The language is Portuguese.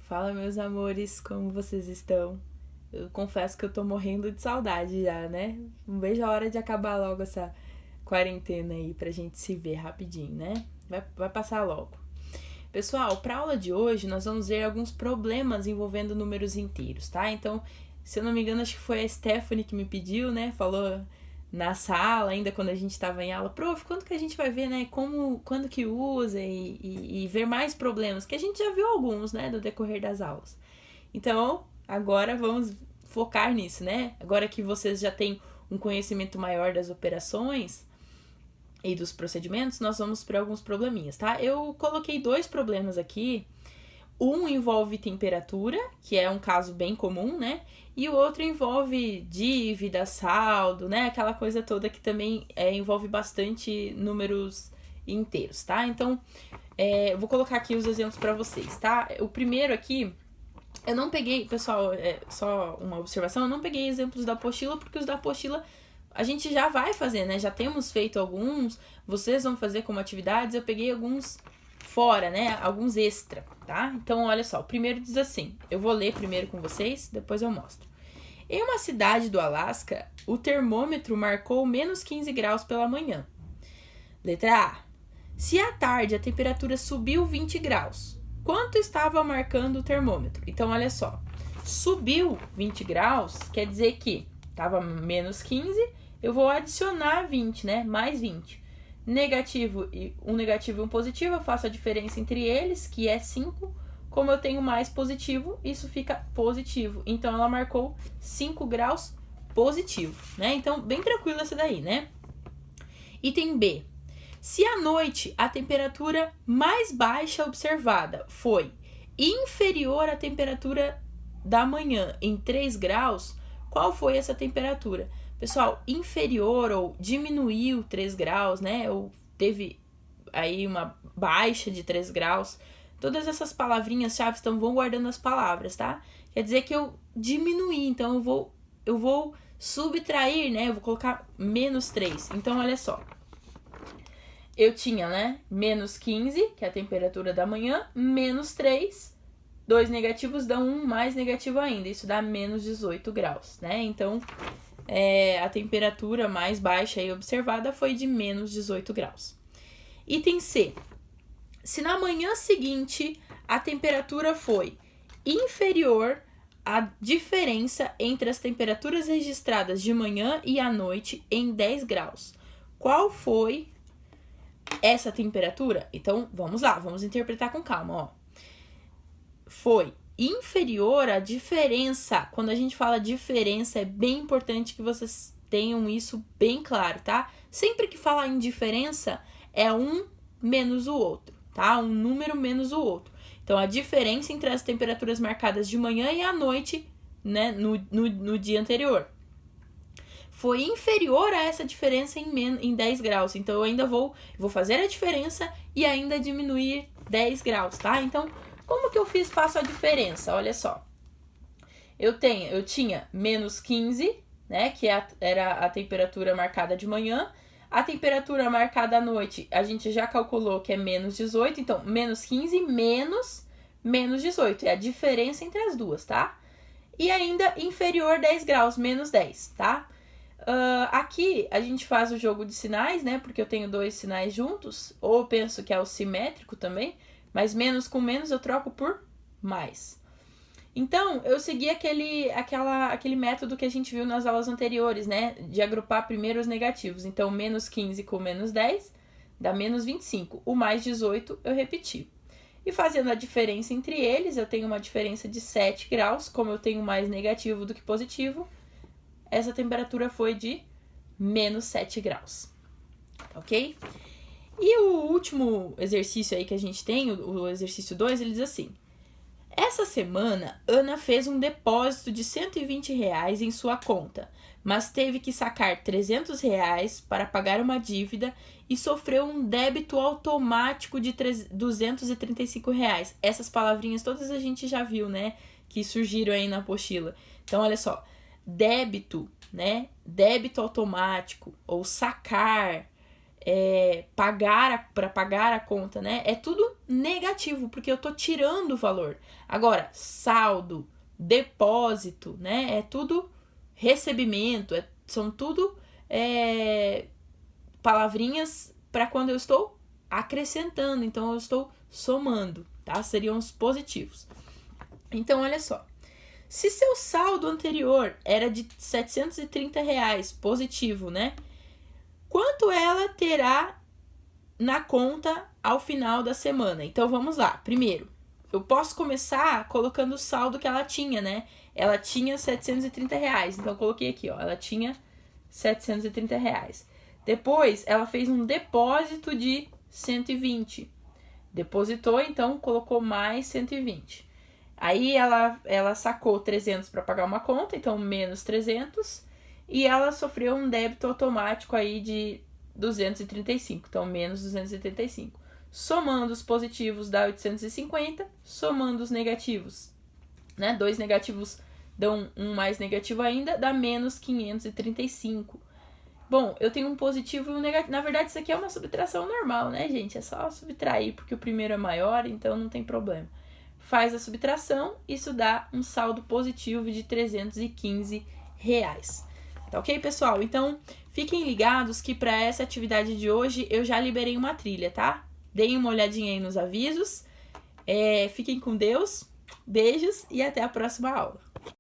Fala, meus amores, como vocês estão? Eu confesso que eu tô morrendo de saudade já, né? Não vejo a hora de acabar logo essa quarentena aí pra gente se ver rapidinho, né? Vai passar logo. Pessoal, pra aula de hoje nós vamos ver alguns problemas envolvendo números inteiros, tá? Então, se eu não me engano, acho que foi a Stephanie que me pediu, né? Falou na sala, ainda quando a gente estava em aula, prof, quando que a gente vai ver, né, quando que usa e ver mais problemas, que a gente já viu alguns, né, no decorrer das aulas. Então, agora vamos focar nisso, né? Agora que vocês já têm um conhecimento maior das operações e dos procedimentos, nós vamos para alguns probleminhas, tá? Eu coloquei 2 problemas aqui. Um envolve temperatura, que é um caso bem comum, né? E o outro envolve dívida, saldo, né? Aquela coisa toda que também envolve bastante números inteiros, tá? Então, eu vou colocar aqui os exemplos para vocês, tá? O primeiro aqui, eu não peguei, pessoal, só uma observação, eu não peguei exemplos da apostila, porque os da apostila a gente já vai fazer, né? Já temos feito alguns, vocês vão fazer como atividades, eu peguei alguns fora, né? Alguns extra, tá? Então, olha só, o primeiro diz assim, eu vou ler primeiro com vocês, depois eu mostro. Em uma cidade do Alasca, o termômetro marcou menos 15 graus pela manhã. Letra A. Se à tarde a temperatura subiu 20 graus, quanto estava marcando o termômetro? Então, olha só, subiu 20 graus, quer dizer que estava menos 15, eu vou adicionar 20, né? Mais 20. Negativo e um positivo, eu faço a diferença entre eles, que é 5. Como eu tenho mais positivo, isso fica positivo. Então, ela marcou 5 graus positivo, né? Então, bem tranquilo essa daí, né? Item B. Se à noite a temperatura mais baixa observada foi inferior à temperatura da manhã em 3 graus, qual foi essa temperatura? Pessoal, inferior ou diminuiu 3 graus, né? Ou teve aí uma baixa de 3 graus. Todas essas palavrinhas-chave vão guardando as palavras, tá? Quer dizer que eu diminuí, então eu vou subtrair, né? Eu vou colocar menos 3. Então, olha só. Eu tinha, né? Menos 15, que é a temperatura da manhã, menos 3. 2 negativos dão 1 mais negativo ainda. Isso dá menos 18 graus, né? Então, a temperatura mais baixa aí observada foi de menos 18 graus. Item C. Se na manhã seguinte a temperatura foi inferior à diferença entre as temperaturas registradas de manhã e à noite em 10 graus, qual foi essa temperatura? Então, vamos lá, vamos interpretar com calma, ó. Foi inferior à diferença. Quando a gente fala diferença, é bem importante que vocês tenham isso bem claro, tá? Sempre que falar em diferença, é um menos o outro, tá? Um número menos o outro. Então, a diferença entre as temperaturas marcadas de manhã e à noite, né, no dia anterior, foi inferior a essa diferença em 10 graus. Então, eu ainda vou fazer a diferença e ainda diminuir 10 graus, tá? Então, como que eu faço a diferença? Olha só. Eu tinha menos 15, né? Que era a temperatura marcada de manhã. A temperatura marcada à noite, a gente já calculou que é menos 18. Então, menos 15 menos 18. É a diferença entre as duas, tá? E ainda inferior 10 graus, menos 10, tá? Aqui a gente faz o jogo de sinais, né? Porque eu tenho 2 sinais juntos. Ou eu penso que é o simétrico também. Mas menos com menos eu troco por mais. Então, eu segui aquele método que a gente viu nas aulas anteriores, né? De agrupar primeiro os negativos. Então, menos 15 com menos 10 dá menos 25. O mais 18 eu repeti. E fazendo a diferença entre eles, eu tenho uma diferença de 7 graus. Como eu tenho mais negativo do que positivo, essa temperatura foi de menos 7 graus. Ok? E o último exercício aí que a gente tem, o exercício 2, ele diz assim: essa semana, Ana fez um depósito de R$120 em sua conta, mas teve que sacar R$300 para pagar uma dívida e sofreu um débito automático de R$235. Essas palavrinhas todas a gente já viu, né? Que surgiram aí na apostila. Então, olha só. Débito, né? Débito automático ou sacar. para pagar a conta, né? É tudo negativo, porque eu tô tirando o valor. Agora, saldo, depósito, né? É tudo recebimento, são tudo palavrinhas para quando eu estou acrescentando, então eu estou somando, tá? Seriam os positivos. Então, olha só. Se seu saldo anterior era de R$730 positivo, né? Quanto ela terá na conta ao final da semana? Então, vamos lá. Primeiro, eu posso começar colocando o saldo que ela tinha, né? Ela tinha R$730. Então, eu coloquei aqui, ó. Ela tinha R$730. Depois, ela fez um depósito de 120. Depositou, então, colocou mais 120. Aí, ela sacou 300 para pagar uma conta, então, menos 300. E ela sofreu um débito automático aí de 235, então menos 235. Somando os positivos dá 850, somando os negativos, né? 2 negativos dão um mais negativo ainda, dá menos 535. Bom, eu tenho um positivo e um negativo. Na verdade, isso aqui é uma subtração normal, né, gente? É só subtrair, porque o primeiro é maior, então não tem problema. Faz a subtração, isso dá um saldo positivo de R$315. Tá ok, pessoal? Então, fiquem ligados que para essa atividade de hoje eu já liberei uma trilha, tá? Deem uma olhadinha aí nos avisos. Fiquem com Deus, beijos e até a próxima aula.